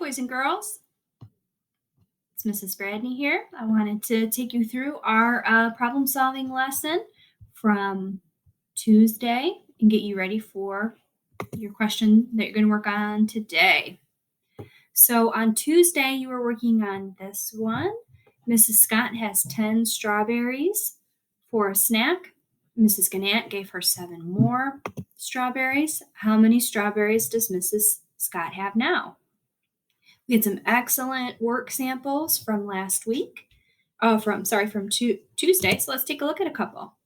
boys and girls. It's Mrs. Bradney here. I wanted to take you through our problem solving lesson from Tuesday and get you ready for your question that you're going to work on today. So on Tuesday, you were working on this one. Mrs. Scott has 10 strawberries for a snack. Mrs. Gannett gave her 7 more strawberries. How many strawberries does Mrs. Scott have now? We had some excellent work samples from last week. From Tuesday. So let's take a look at a couple. All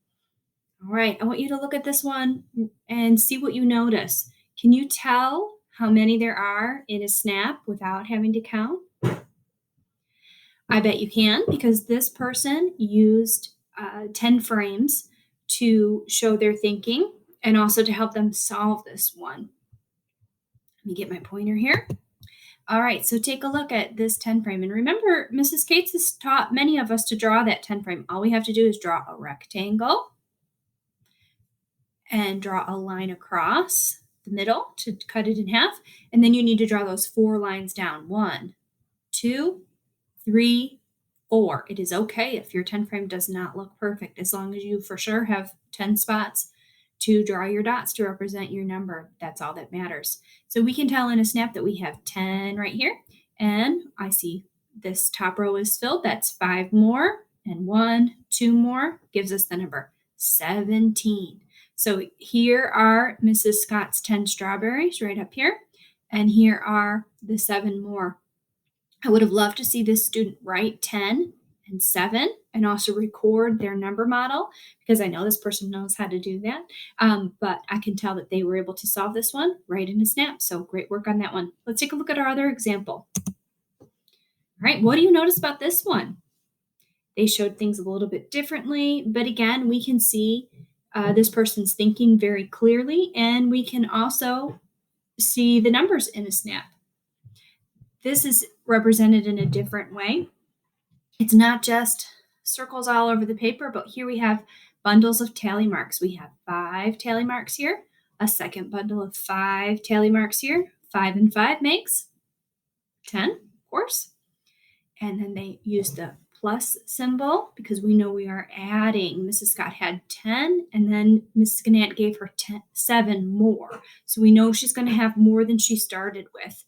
right, I want you to look at this one and see what you notice. Can you tell how many there are in a snap without having to count? I bet you can, because this person used 10 frames to show their thinking and also to help them solve this one. Let me get my pointer here. All right, so take a look at this 10 frame. And remember, Mrs. Cates has taught many of us to draw that 10 frame. All we have to do is draw a rectangle and draw a line across the middle to cut it in half. And then you need to draw those 4 lines down. 1, 2, 3, 4. It is okay if your 10 frame does not look perfect, as long as you for sure have 10 spots to draw your dots to represent your number. That's all that matters. So we can tell in a snap that we have 10 right here. And I see this top row is filled. That's 5 more. And 1, 2 more gives us the number 17. So here are Mrs. Scott's 10 strawberries right up here. And here are the 7 more. I would have loved to see this student write 10 and 7 and also record their number model, because I know this person knows how to do that. But I can tell that they were able to solve this one right in a snap. So great work on that one. Let's take a look at our other example. All right, what do you notice about this one? They showed things a little bit differently, but again, we can see this person's thinking very clearly, and we can also see the numbers in a snap. This is represented in a different way. It's not just circles all over the paper, but here we have bundles of tally marks. We have 5 tally marks here, a second bundle of 5 tally marks here. 5 and 5 makes 10, of course. And then they use the plus symbol because we know we are adding. Mrs. Scott had 10, and then Mrs. Gannett gave her 7 more. So we know she's going to have more than she started with.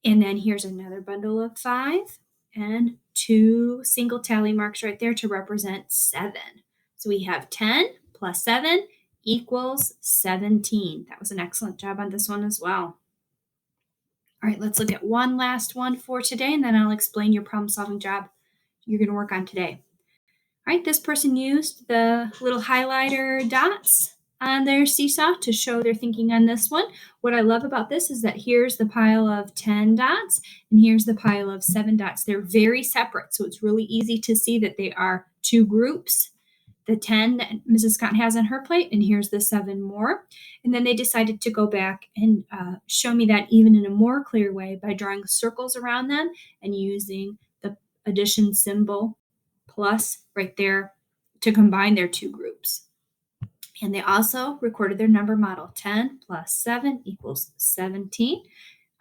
And then here's another bundle of 5 and 2 single tally marks right there to represent 7. So we have 10 plus 7 equals 17. That was an excellent job on this one as well. All right, let's look at one last one for today, and then I'll explain your problem solving job you're going to work on today. All right, this person used the little highlighter dots on their seesaw to show their thinking on this one. What I love about this is that here's the pile of 10 dots and here's the pile of 7 dots. They're very separate, so it's really easy to see that they are 2 groups. The 10 that Mrs. Scott has on her plate, and here's the 7 more. And then they decided to go back and show me that even in a more clear way by drawing circles around them and using the addition symbol plus right there to combine their 2 groups. And they also recorded their number model. 10 plus 7 equals 17.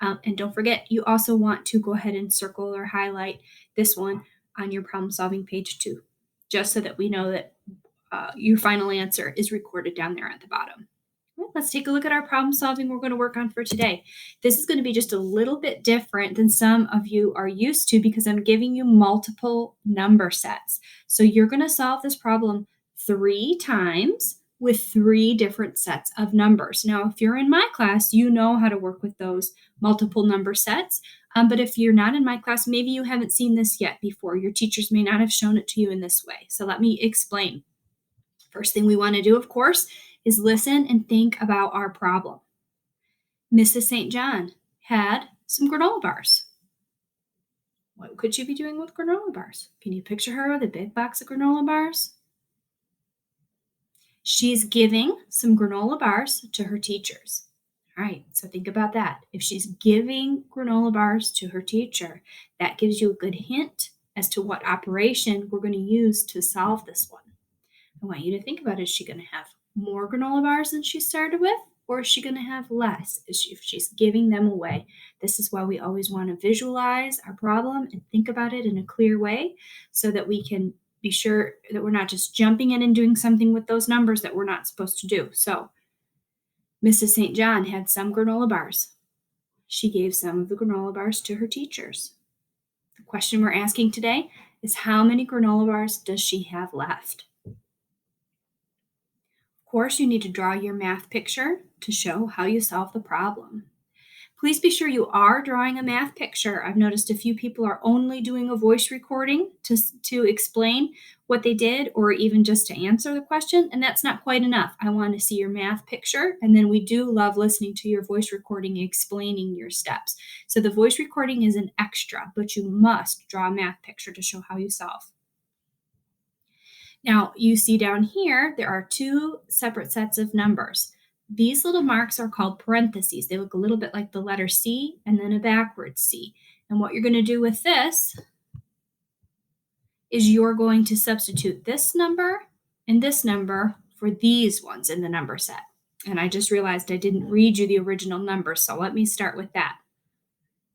And don't forget, you also want to go ahead and circle or highlight this one on your problem solving page too, just so that we know that your final answer is recorded down there at the bottom. Well, let's take a look at our problem solving we're going to work on for today. This is going to be just a little bit different than some of you are used to because I'm giving you multiple number sets. So you're going to solve this problem 3 times with 3 different sets of numbers. Now, if you're in my class, you know how to work with those multiple number sets. But if you're not in my class, maybe you haven't seen this yet before. Your teachers may not have shown it to you in this way. So let me explain. First thing we want to do, of course, is listen and think about our problem. Mrs. St. John had some granola bars. What could she be doing with granola bars? Can you picture her with a big box of granola bars? She's giving some granola bars to her teachers. All right, so think about that. If she's giving granola bars to her teacher, that gives you a good hint as to what operation we're going to use to solve this one. I want you to think about, is she going to have more granola bars than she started with? or is she going to have less if she's giving them away? This is why we always want to visualize our problem and think about it in a clear way so that we can be sure that we're not just jumping in and doing something with those numbers that we're not supposed to do. So Mrs. St. John had some granola bars. She gave some of the granola bars to her teachers. The question we're asking today is how many granola bars does she have left? Of course, you need to draw your math picture to show how you solve the problem. Please be sure you are drawing a math picture. I've noticed a few people are only doing a voice recording to explain what they did or even just to answer the question, and that's not quite enough. I want to see your math picture, and then we do love listening to your voice recording explaining your steps. So the voice recording is an extra, but you must draw a math picture to show how you solve. Now, you see down here, there are two separate sets of numbers. These little marks are called parentheses. They look a little bit like the letter C and then a backwards C. And what you're going to do with this is you're going to substitute this number and this number for these ones in the number set. And I just realized I didn't read you the original number, so let me start with that.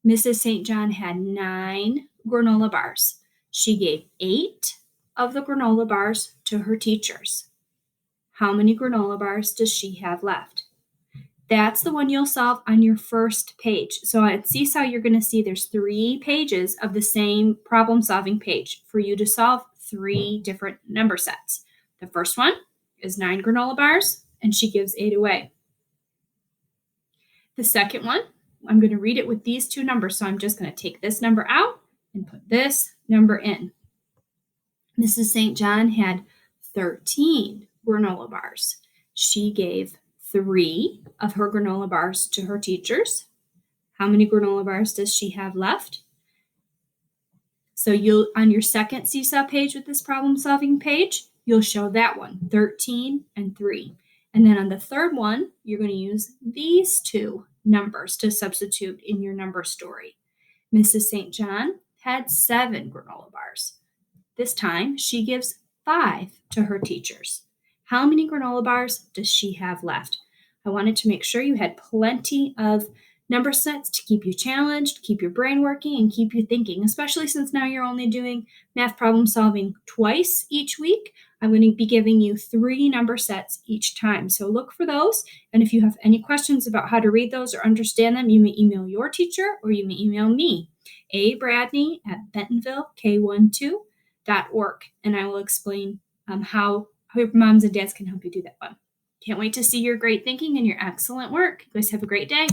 Mrs. St. John had 9 granola bars. She gave 8 of the granola bars to her teachers. How many granola bars does she have left? That's the one you'll solve on your first page. So at Seesaw, you're going to see there's 3 pages of the same problem-solving page for you to solve 3 different number sets. The first one is 9 granola bars, and she gives 8 away. The second one, I'm going to read it with these 2 numbers, so I'm just going to take this number out and put this number in. Mrs. St. John had 13 granola bars. She gave 3 of her granola bars to her teachers. How many granola bars does she have left? So you'll, on your second Seesaw page with this problem-solving page, you'll show that one, 13 and 3. And then on the third one, you're going to use these 2 numbers to substitute in your number story. Mrs. St. John had 7 granola bars. This time, she gives 5 to her teachers. How many granola bars does she have left? I wanted to make sure you had plenty of number sets to keep you challenged, keep your brain working, and keep you thinking, especially since now you're only doing math problem solving twice each week. I'm going to be giving you 3 number sets each time. So look for those. And if you have any questions about how to read those or understand them, you may email your teacher or you may email me, abradney@bentonvillek12.org, and I will explain how your moms and dads can help you do that one. Can't wait to see your great thinking and your excellent work. You guys have a great day.